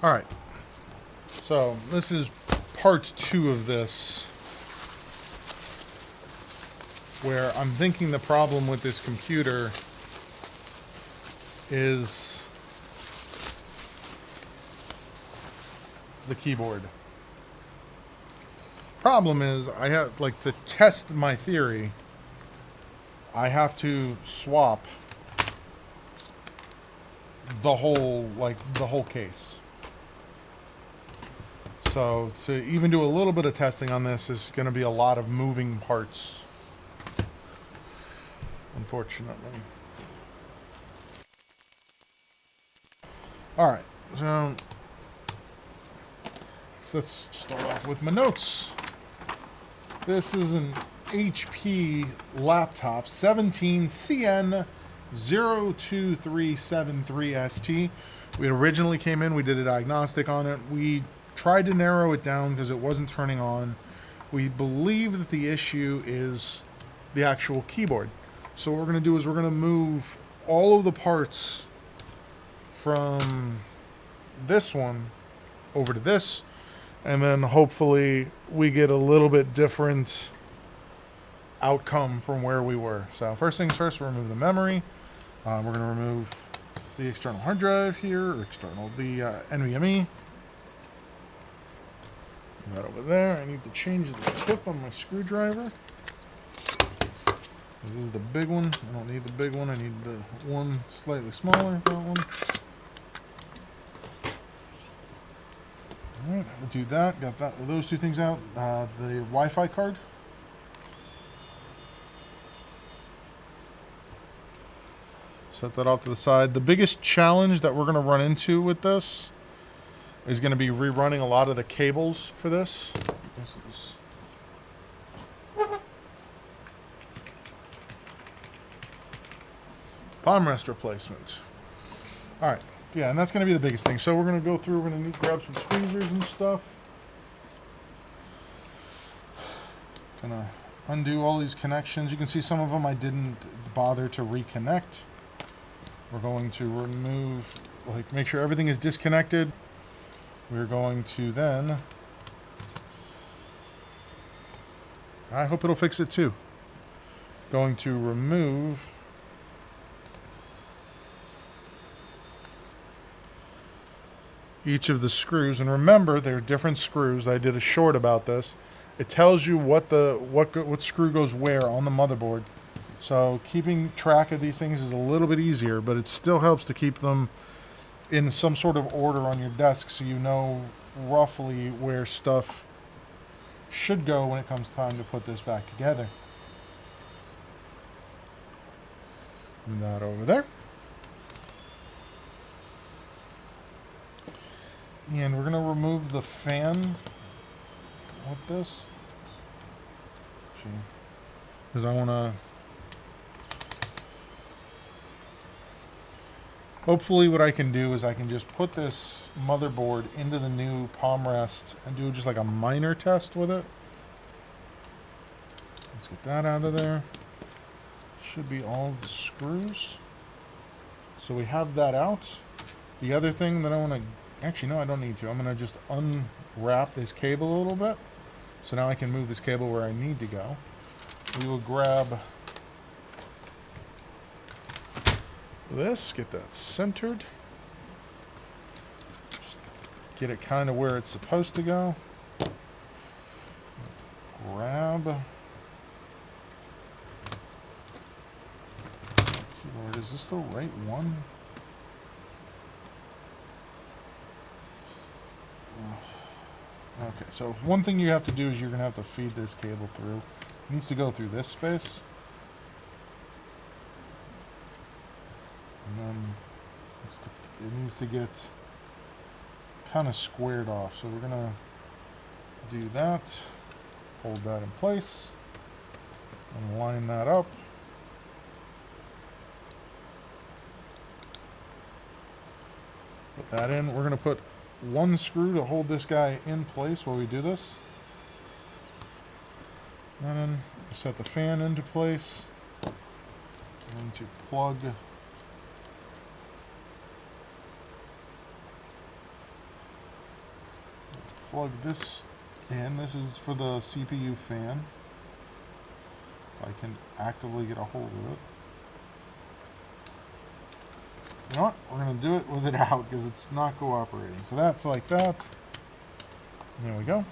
Alright, so this is part 2 of this, where I'm thinking the problem with this computer is the keyboard. Problem is, I have, like, to test my theory, I have to swap the whole case. So to even do a little bit of testing on this is going to be a lot of moving parts, unfortunately. Alright, so let's start off with my notes. This is an HP laptop, 17CN02373ST. We originally came in, we did a diagnostic on it. We tried to narrow it down because it wasn't turning on. We believe that the issue is the actual keyboard. So what we're going to do is we're going to move all of the parts from this one over to this, and then hopefully we get a little bit different outcome from where we were. So first things first, we'll remove the memory. We're going to remove the external hard drive here, or the NVMe. That over there. I need to change the tip on my screwdriver. This is the big one. I don't need the big one. I need the one slightly smaller. That one. Alright, we'll do that. Got that with those two things out. The Wi-Fi card. Set that off to the side. The biggest challenge that we're going to run into with this is going to be rerunning a lot of the cables for this. This is palm rest replacement. Alright, yeah, and that's going to be the biggest thing. So we're going to go through, we're going to need to grab some tweezers and stuff. Gonna undo all these connections. You can see some of them I didn't bother to reconnect. We're going to remove, make sure everything is disconnected. We're going to then, I hope it'll fix it too. Going to remove each of the screws, and remember they're different screws. I did a short about this. It tells you what screw goes where on the motherboard. So keeping track of these things is a little bit easier, but it still helps to keep them in some sort of order on your desk so you know roughly where stuff should go when it comes time to put this back together. And that over there. And we're going to remove the fan with this. Because I want to... Hopefully what I can do is I can just put this motherboard into the new palm rest and do just like a minor test with it. Let's get that out of there. Should be all of the screws. So we have that out. The other thing that I want to... Actually, no, I don't need to. I'm going to just unwrap this cable a little bit. So now I can move this cable where I need to go. We will grab this, get that centered. Just get it kind of where it's supposed to go. Grab keyboard. Is this the right one? Okay, so one thing you have to do is you're going to have to feed this cable through. It needs to go through this space. And then it needs to get kind of squared off. So we're going to do that. Hold that in place. And line that up. Put that in. We're going to put one screw to hold this guy in place while we do this. And then set the fan into place. I'm going to plug plug this in. This is for the CPU fan. If I can actively get a hold of it. You know what? We're going to do it with it out because it's not cooperating. So that's like that. There we go.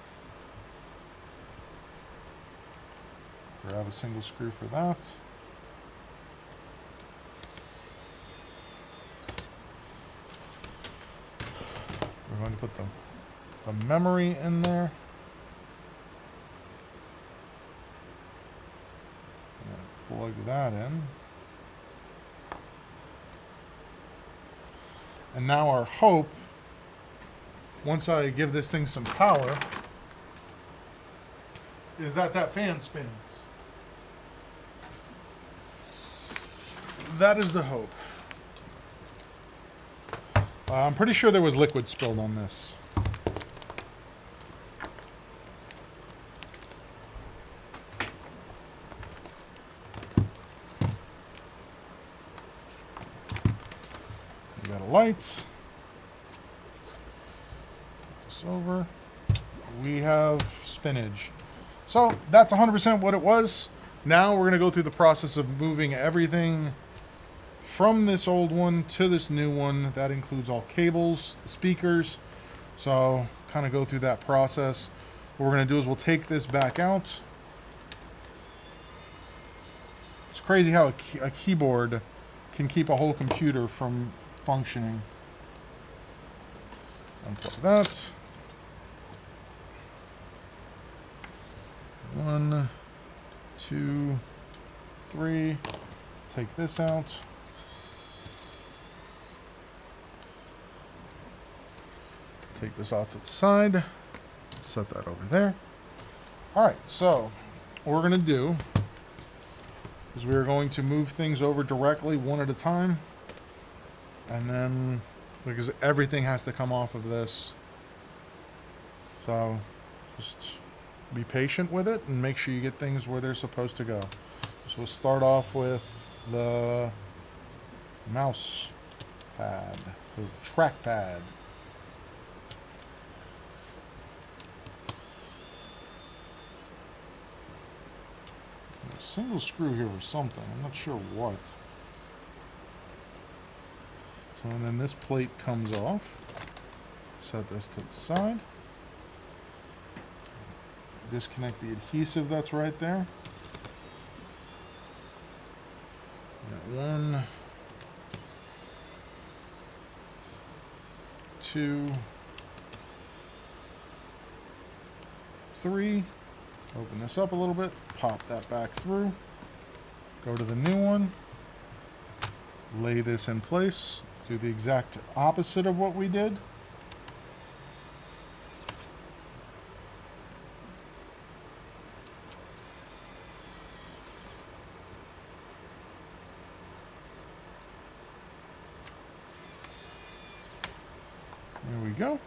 Grab a single screw for that. We're going to put the memory in there. Plug that in. And now our hope, once I give this thing some power, is that that fan spins. That is the hope. I'm pretty sure there was liquid spilled on this. We got a light. This over. We have spinach. So that's 100% what it was. Now we're going to go through the process of moving everything from this old one to this new one. That includes all cables, the speakers. So kind of go through that process. What we're going to do is we'll take this back out. It's crazy how a keyboard can keep a whole computer from functioning. Unplug that. 1, 2, 3. Take this out. Take this off to the side. Set that over there. Alright, so what we're going to do is we're going to move things over directly one at a time. And then, because everything has to come off of this. So, just be patient with it and make sure you get things where they're supposed to go. So we'll start off with the mouse pad, the trackpad. A single screw here or something. I'm not sure what. So and then this plate comes off. Set this to the side. Disconnect the adhesive that's right there. 1, 2, 3. Open this up a little bit. Pop that back through. Go to the new one. Lay this in place. Do the exact opposite of what we did. There we go.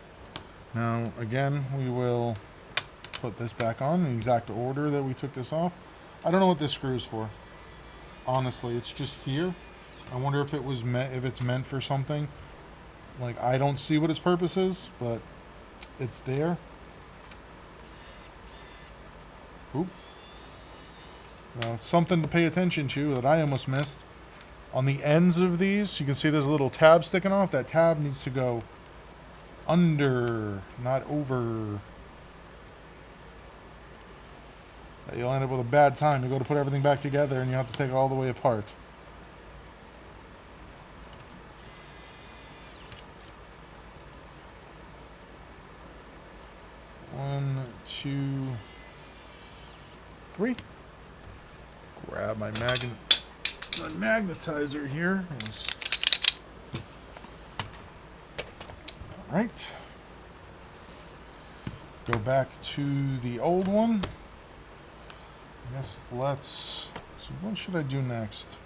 Now, again, we will put this back on in the exact order that we took this off. I don't know what this screw is for. Honestly, it's just here. I wonder if it was if it's meant for something. Like, I don't see what its purpose is, but it's there. Oop. Something to pay attention to that I almost missed. On the ends of these, you can see there's a little tab sticking off. That tab needs to go under, not over. You'll end up with a bad time. You go to put everything back together and you have to take it all the way apart. One, 2, 3. Grab my magnetizer here. All right. Go back to the old one. I guess let's. So what should I do next?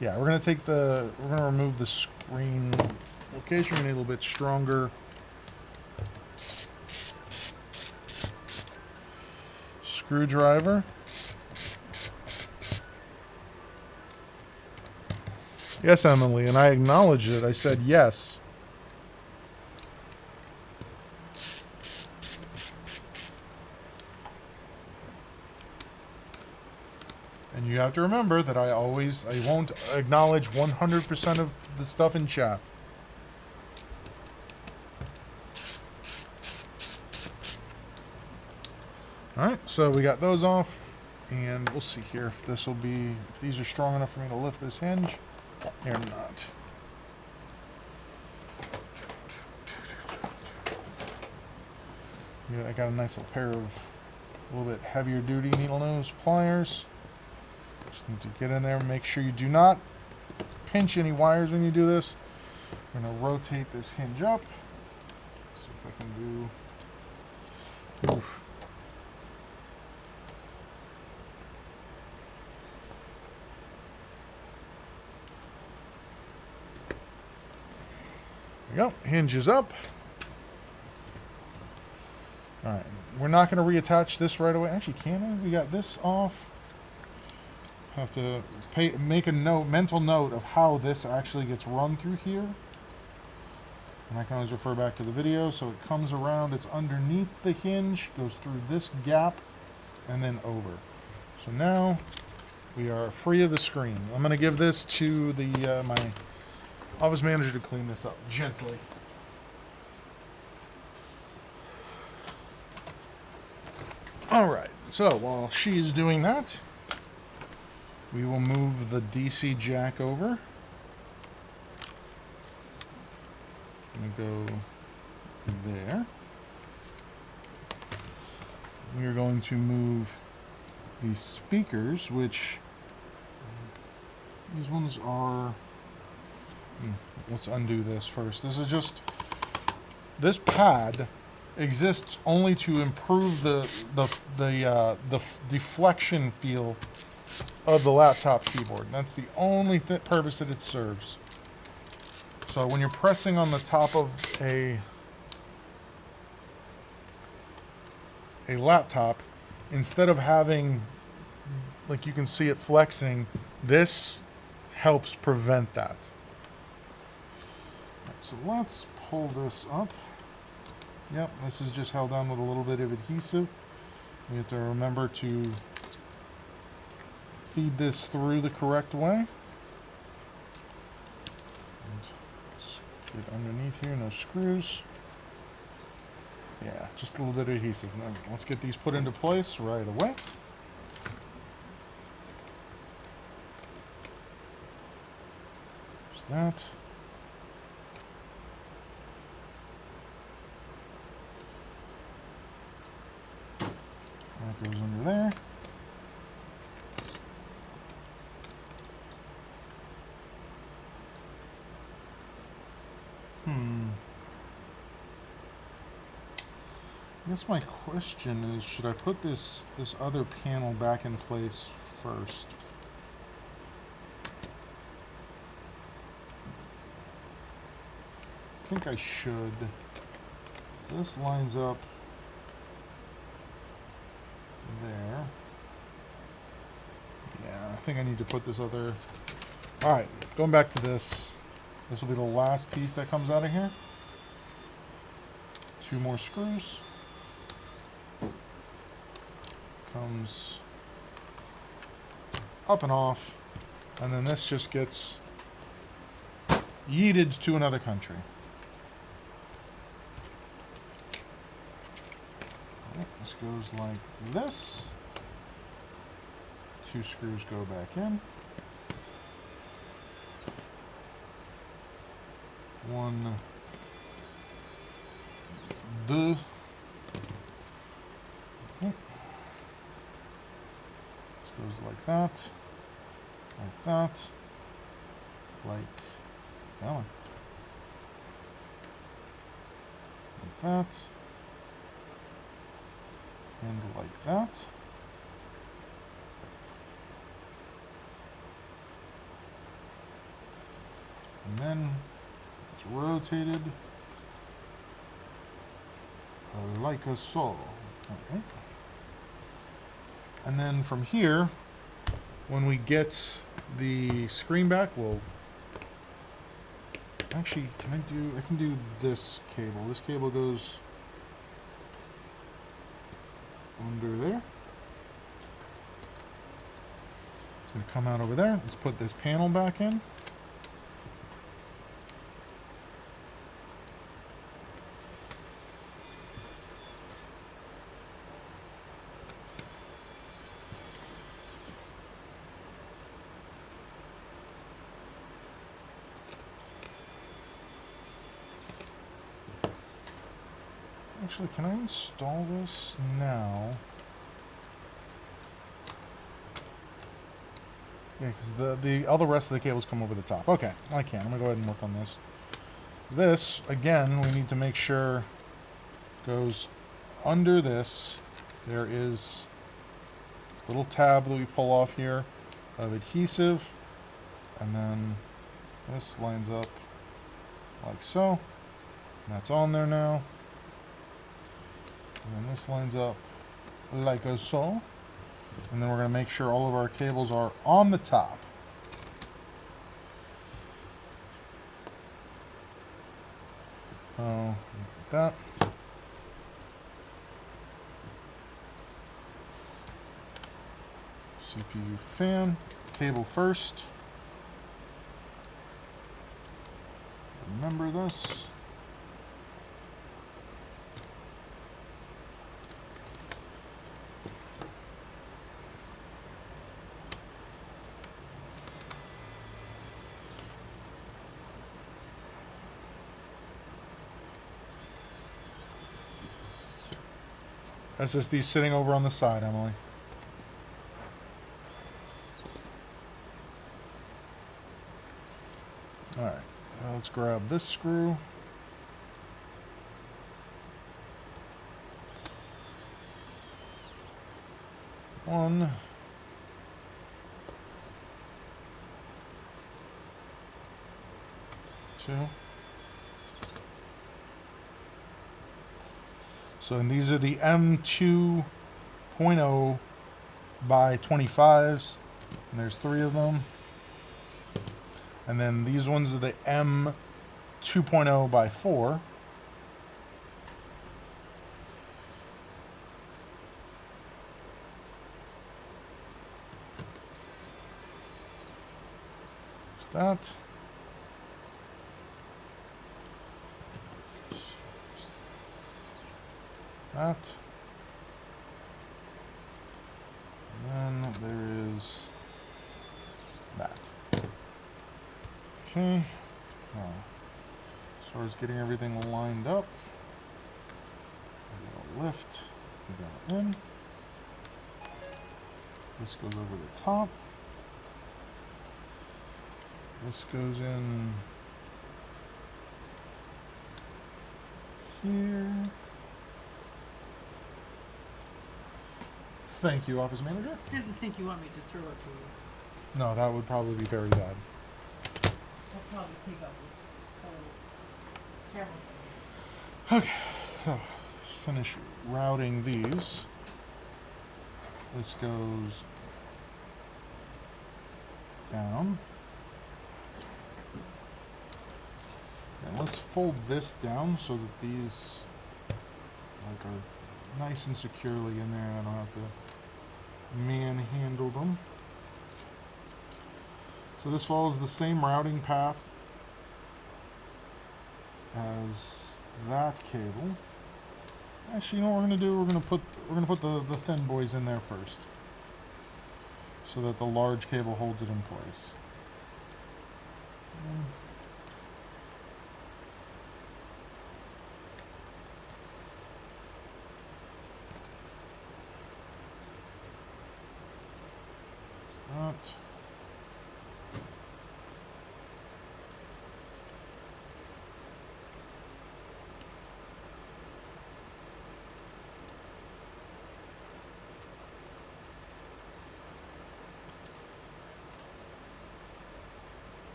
Yeah, we're gonna remove the screen location. We need a little bit stronger screwdriver. Yes, Emily, and I acknowledged it. I said yes. You have to remember that I won't acknowledge 100% of the stuff in chat. Alright, so we got those off, and we'll see here if if these are strong enough for me to lift this hinge. They're not. Yeah, I got a nice little pair of a little bit heavier duty needle nose pliers. Just need to get in there and make sure you do not pinch any wires when you do this. I'm going to rotate this hinge up. See if I can do... Oof. There we go. Hinge is up. Alright. We're not going to reattach this right away. Actually, can I? We got this off. Have to make a mental note of how this actually gets run through here. And I can always refer back to the video. So it comes around, it's underneath the hinge, goes through this gap, and then over. So now we are free of the screen. I'm going to give this to the my office manager to clean this up gently. Alright, so while she's doing that, we will move the DC jack over. I'm going to go there. We are going to move these speakers, which these ones are... Let's undo this first. This is just... This pad exists only to improve the deflection feel of the laptop keyboard. That's the only purpose that it serves. So when you're pressing on the top of a laptop, instead of having, like you can see it flexing, this helps prevent that. Right, so let's pull this up. Yep, this is just held down with a little bit of adhesive. We have to remember to feed this through the correct way. And let's get underneath here, no screws. Yeah, just a little bit of adhesive. Now, let's get these put into place right away. Just that. That goes under there. I guess my question is, should I put this other panel back in place first? I think I should. So this lines up there. Yeah, I think I need to put this other... Alright, going back to this. This will be the last piece that comes out of here. 2 more screws. Comes up and off. And then this just gets yeeted to another country. This goes like this. 2 screws go back in. 1, 2. Okay. This goes like that, like that, like that one, like that, and like that. And then it's rotated like so. Okay. And then from here, when we get the screen back, we'll actually, I can do this cable. This cable goes under there. going to come out over there. Let's put this panel back in. Actually, can I install this now? Yeah, because all the rest of the cables come over the top. Okay, I can. I'm going to go ahead and work on this. This, again, we need to make sure goes under this. There is a little tab that we pull off here of adhesive. And then this lines up like so. And that's on there now. And then this lines up like so. And then we're going to make sure all of our cables are on the top. Like that. CPU fan, cable first. Remember this. SSD sitting over on the side, Emily. Alright, let's grab this screw. One. Two. So and these are the M2.0 by 25s. And there's 3 of them. And then these ones are the M2.0 by 4. There's that. That. And then there is that. Okay. Now, as far as getting everything lined up, we got lift, we got in. This goes over the top. This goes in here. Thank you, Office Manager. Didn't think you want me to throw it to you. No, that would probably be very bad. I'll probably take out this whole camera. Okay, so finish routing these. This goes down. And let's fold this down so that these are nice and securely in there. I don't have to manhandle them. So this follows the same routing path as that cable. Actually, you know what we're gonna do? We're gonna put the thin boys in there first, so that the large cable holds it in place. That.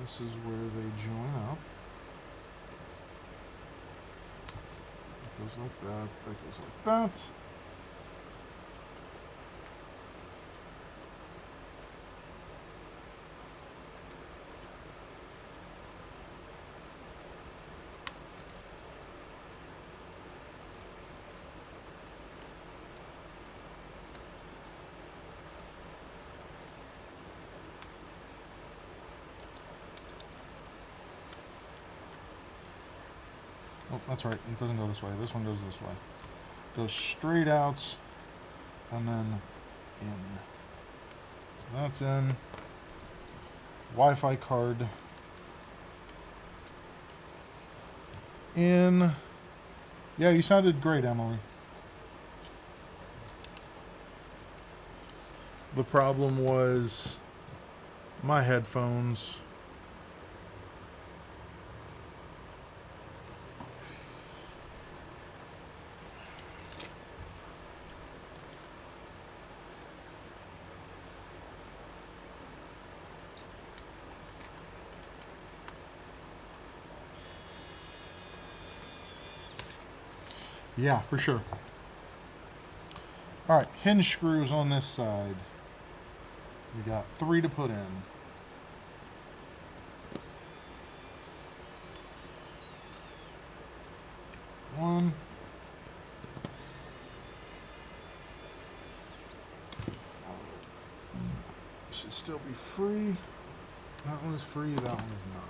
This is where they join up. That goes like that, that goes like that. Oh, that's right. It doesn't go this way. This one goes this way. Goes straight out and then in. So that's in. Wi-Fi card in. Yeah, you sounded great, Emily. The problem was my headphones. Yeah, for sure. All right, hinge screws on this side. We got 3 to put in. One. Should still be free. That one is free, that one is not.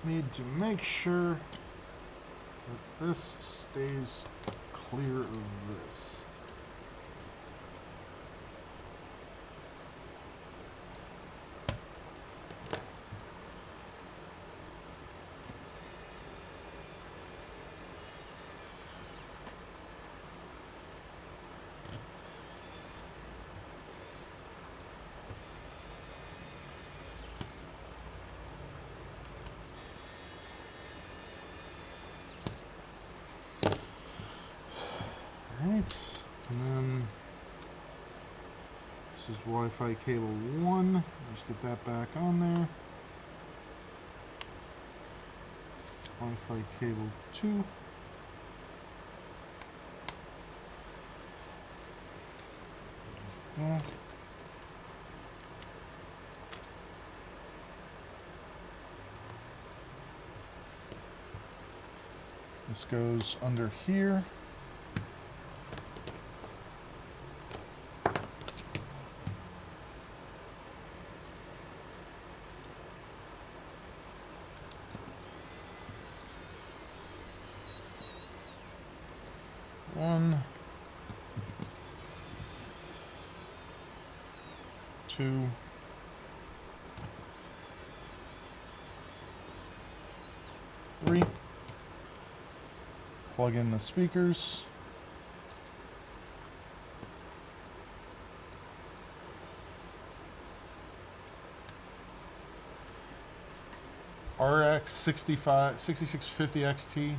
Need to make sure that this stays clear of this. Alright, and then this is Wi-Fi cable 1. Just get that back on there. Wi-Fi cable 2. Yeah. This goes under here. One, 2, 3. Plug in the speakers. RX 6650 XT.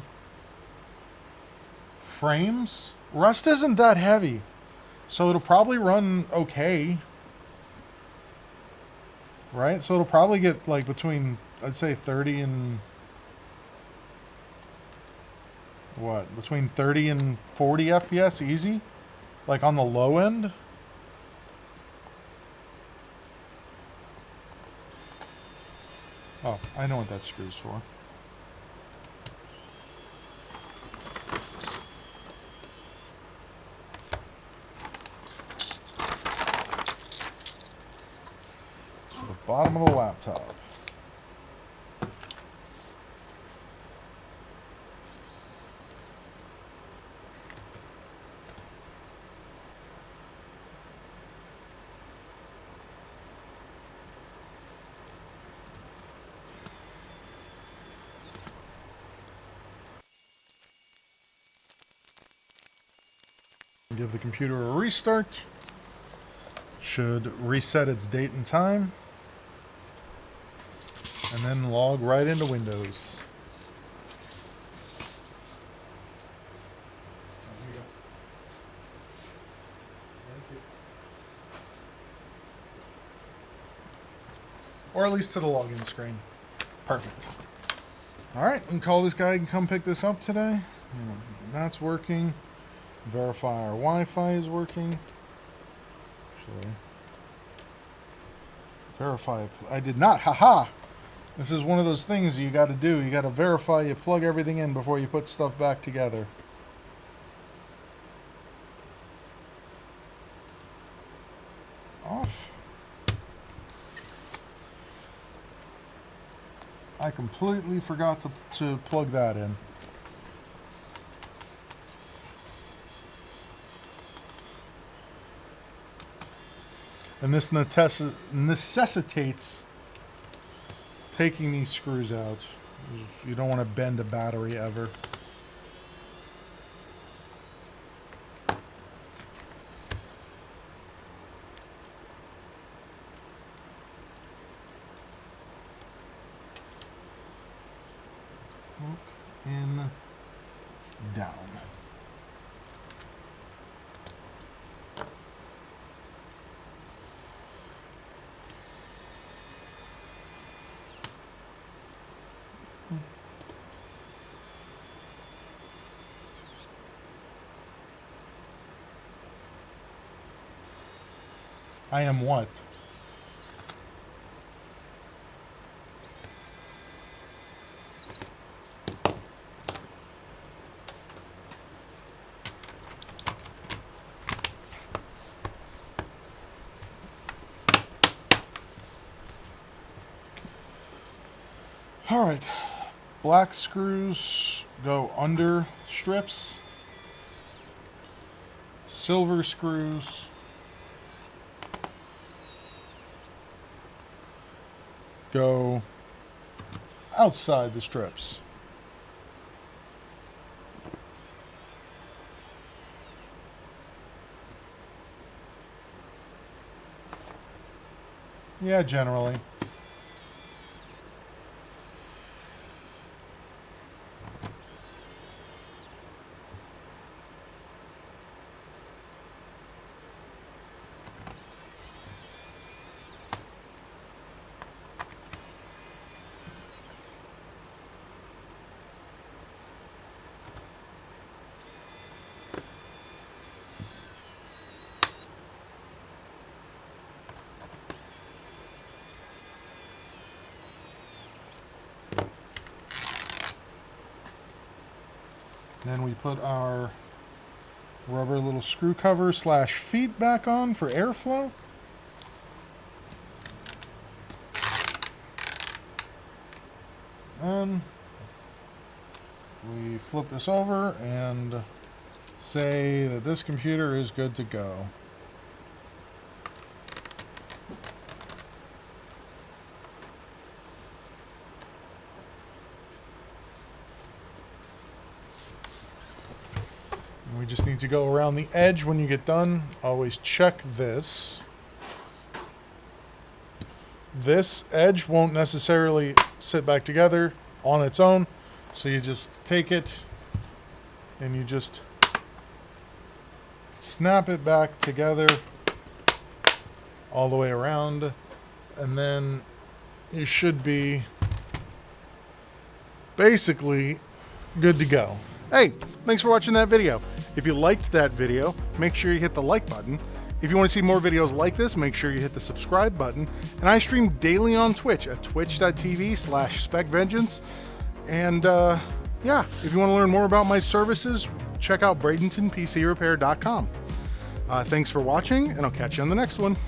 Frames? Rust isn't that heavy, so it'll probably run okay. Right? So it'll probably get like between, I'd say 30 and... what? Between 30 and 40 FPS easy? Like on the low end? Oh, I know what that screw's for. Bottom of the laptop. Give the computer a restart. Should reset its date and time. And then log right into Windows. Or at least to the login screen. Perfect. Alright, and call this guy and come pick this up today. That's working. Verify our Wi-Fi is working. Actually, Verify. I did not. Haha. This is one of those things you got to do. You got to verify. You plug everything in before you put stuff back together. Off. I completely forgot to plug that in. And this necessitates taking these screws out. You don't want to bend a battery ever. Up, in, down. I am what? All right, black screws go under strips. Silver screws go outside the strips. Yeah, generally. Then we put our rubber little screw cover / feet back on for airflow. And we flip this over and say that this computer is good to go. We just need to go around the edge when you get done. Always check this. This edge won't necessarily sit back together on its own. So you just take it and you just snap it back together all the way around. And then you should be basically good to go. Hey, thanks for watching that video. If you liked that video, make sure you hit the like button. If you want to see more videos like this, make sure you hit the subscribe button. And I stream daily on Twitch at twitch.tv/SpecVengeance. And yeah, if you want to learn more about my services, check out Bradenton PC Repair.com. Thanks for watching, and I'll catch you on the next one.